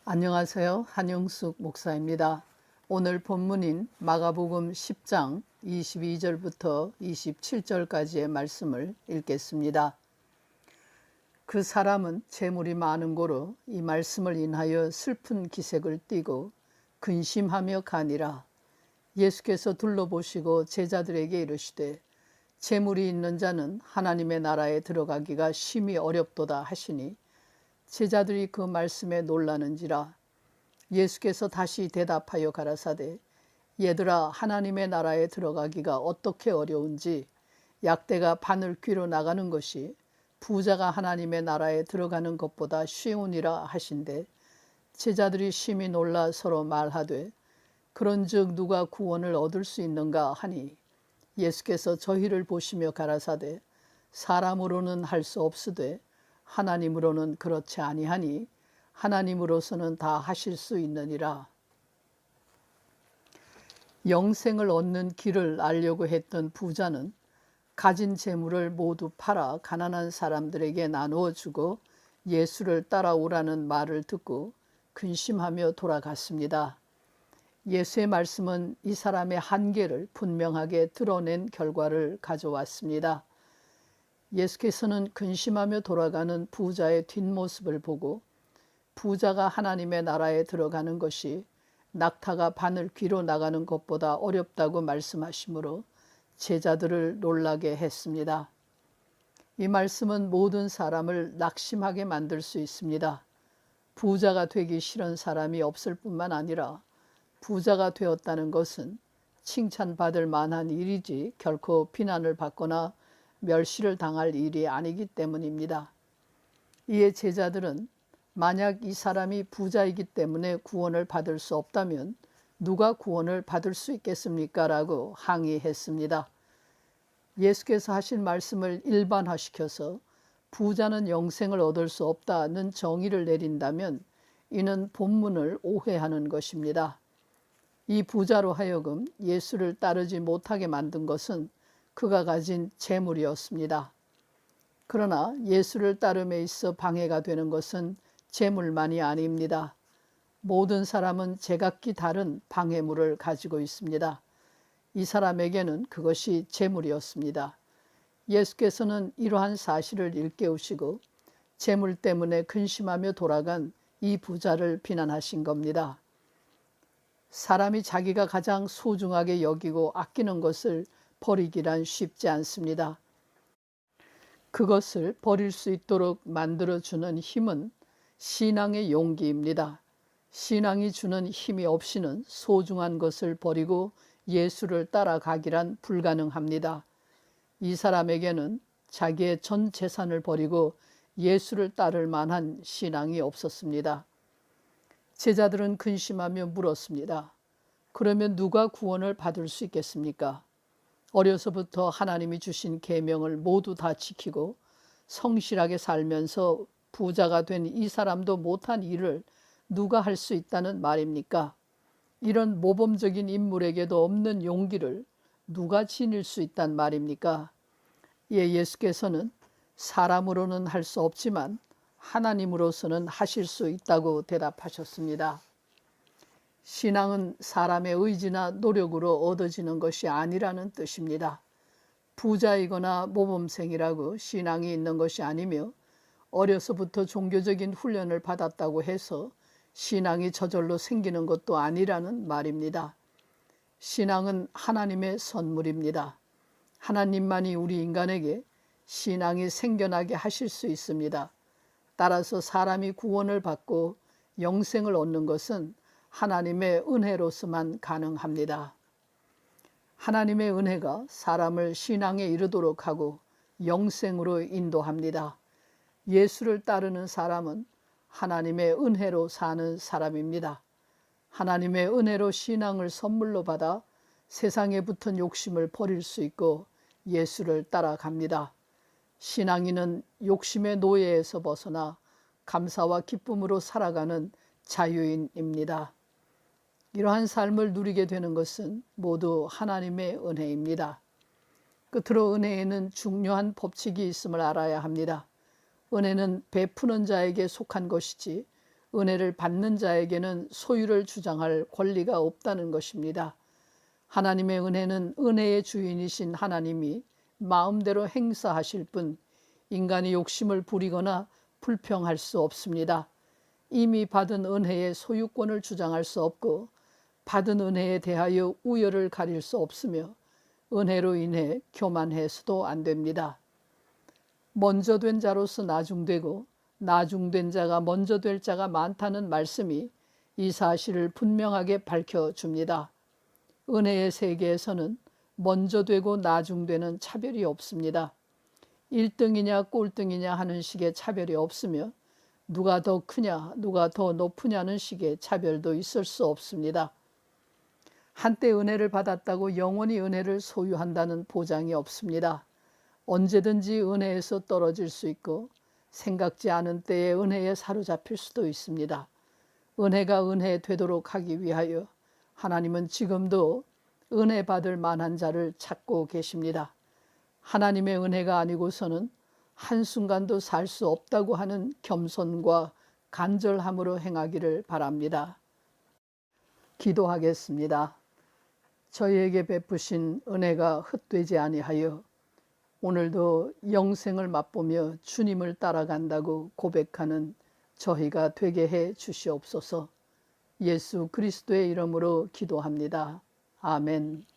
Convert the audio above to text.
안녕하세요. 한영숙 목사입니다. 오늘 본문인 마가복음 10장 22절부터 27절까지의 말씀을 읽겠습니다. 그 사람은 재물이 많은 고로 이 말씀을 인하여 슬픈 기색을 띠고 근심하며 가니라. 예수께서 둘러보시고 제자들에게 이르시되 재물이 있는 자는 하나님의 나라에 들어가기가 심히 어렵도다 하시니 제자들이 그 말씀에 놀라는지라. 예수께서 다시 대답하여 가라사대 얘들아, 하나님의 나라에 들어가기가 어떻게 어려운지 약대가 바늘 귀로 나가는 것이 부자가 하나님의 나라에 들어가는 것보다 쉬우니라 하신대. 제자들이 심히 놀라 서로 말하되 그런즉 누가 구원을 얻을 수 있는가 하니 예수께서 저희를 보시며 가라사대 사람으로는 할 수 없으되 하나님으로는 그렇지 아니하니 하나님으로서는 다 하실 수 있느니라. 영생을 얻는 길을 알려고 했던 부자는 가진 재물을 모두 팔아 가난한 사람들에게 나누어 주고 예수를 따라오라는 말을 듣고 근심하며 돌아갔습니다. 예수의 말씀은 이 사람의 한계를 분명하게 드러낸 결과를 가져왔습니다. 예수께서는 근심하며 돌아가는 부자의 뒷모습을 보고 부자가 하나님의 나라에 들어가는 것이 낙타가 바늘 귀로 나가는 것보다 어렵다고 말씀하시므로 제자들을 놀라게 했습니다. 이 말씀은 모든 사람을 낙심하게 만들 수 있습니다. 부자가 되기 싫은 사람이 없을 뿐만 아니라 부자가 되었다는 것은 칭찬받을 만한 일이지 결코 비난을 받거나 멸시를 당할 일이 아니기 때문입니다. 이에 제자들은 만약 이 사람이 부자이기 때문에 구원을 받을 수 없다면 누가 구원을 받을 수 있겠습니까? 라고 항의했습니다. 예수께서 하신 말씀을 일반화시켜서 부자는 영생을 얻을 수 없다는 정의를 내린다면 이는 본문을 오해하는 것입니다. 이 부자로 하여금 예수를 따르지 못하게 만든 것은 그가 가진 재물이었습니다. 그러나 예수를 따름에 있어 방해가 되는 것은 재물만이 아닙니다. 모든 사람은 제각기 다른 방해물을 가지고 있습니다. 이 사람에게는 그것이 재물이었습니다. 예수께서는 이러한 사실을 일깨우시고 재물 때문에 근심하며 돌아간 이 부자를 비난하신 겁니다. 사람이 자기가 가장 소중하게 여기고 아끼는 것을 버리기란 쉽지 않습니다. 그것을 버릴 수 있도록 만들어주는 힘은 신앙의 용기입니다. 신앙이 주는 힘이 없이는 소중한 것을 버리고 예수를 따라가기란 불가능합니다. 이 사람에게는 자기의 전 재산을 버리고 예수를 따를 만한 신앙이 없었습니다. 제자들은 근심하며 물었습니다. 그러면 누가 구원을 받을 수 있겠습니까? 어려서부터 하나님이 주신 계명을 모두 다 지키고 성실하게 살면서 부자가 된 이 사람도 못한 일을 누가 할 수 있다는 말입니까? 이런 모범적인 인물에게도 없는 용기를 누가 지닐 수 있단 말입니까? 예수께서는 사람으로는 할 수 없지만 하나님으로서는 하실 수 있다고 대답하셨습니다. 신앙은 사람의 의지나 노력으로 얻어지는 것이 아니라는 뜻입니다. 부자이거나 모범생이라고 신앙이 있는 것이 아니며 어려서부터 종교적인 훈련을 받았다고 해서 신앙이 저절로 생기는 것도 아니라는 말입니다. 신앙은 하나님의 선물입니다. 하나님만이 우리 인간에게 신앙이 생겨나게 하실 수 있습니다. 따라서 사람이 구원을 받고 영생을 얻는 것은 하나님의 은혜로서만 가능합니다. 하나님의 은혜가 사람을 신앙에 이르도록 하고 영생으로 인도합니다. 예수를 따르는 사람은 하나님의 은혜로 사는 사람입니다. 하나님의 은혜로 신앙을 선물로 받아 세상에 붙은 욕심을 버릴 수 있고 예수를 따라갑니다. 신앙인은 욕심의 노예에서 벗어나 감사와 기쁨으로 살아가는 자유인입니다. 이러한 삶을 누리게 되는 것은 모두 하나님의 은혜입니다. 끝으로 은혜에는 중요한 법칙이 있음을 알아야 합니다. 은혜는 베푸는 자에게 속한 것이지 은혜를 받는 자에게는 소유를 주장할 권리가 없다는 것입니다. 하나님의 은혜는 은혜의 주인이신 하나님이 마음대로 행사하실 뿐 인간이 욕심을 부리거나 불평할 수 없습니다. 이미 받은 은혜의 소유권을 주장할 수 없고 받은 은혜에 대하여 우열을 가릴 수 없으며 은혜로 인해 교만해서도 안 됩니다. 먼저 된 자로서 나중되고 나중된 자가 먼저 될 자가 많다는 말씀이 이 사실을 분명하게 밝혀줍니다. 은혜의 세계에서는 먼저 되고 나중되는 차별이 없습니다. 1등이냐 꼴등이냐 하는 식의 차별이 없으며 누가 더 크냐 누가 더 높으냐는 식의 차별도 있을 수 없습니다. 한때 은혜를 받았다고 영원히 은혜를 소유한다는 보장이 없습니다. 언제든지 은혜에서 떨어질 수 있고 생각지 않은 때에 은혜에 사로잡힐 수도 있습니다. 은혜가 은혜 되도록 하기 위하여 하나님은 지금도 은혜 받을 만한 자를 찾고 계십니다. 하나님의 은혜가 아니고서는 한순간도 살 수 없다고 하는 겸손과 간절함으로 행하기를 바랍니다. 기도하겠습니다. 저희에게 베푸신 은혜가 헛되지 아니하여 오늘도 영생을 맛보며 주님을 따라간다고 고백하는 저희가 되게 해 주시옵소서. 예수 그리스도의 이름으로 기도합니다. 아멘.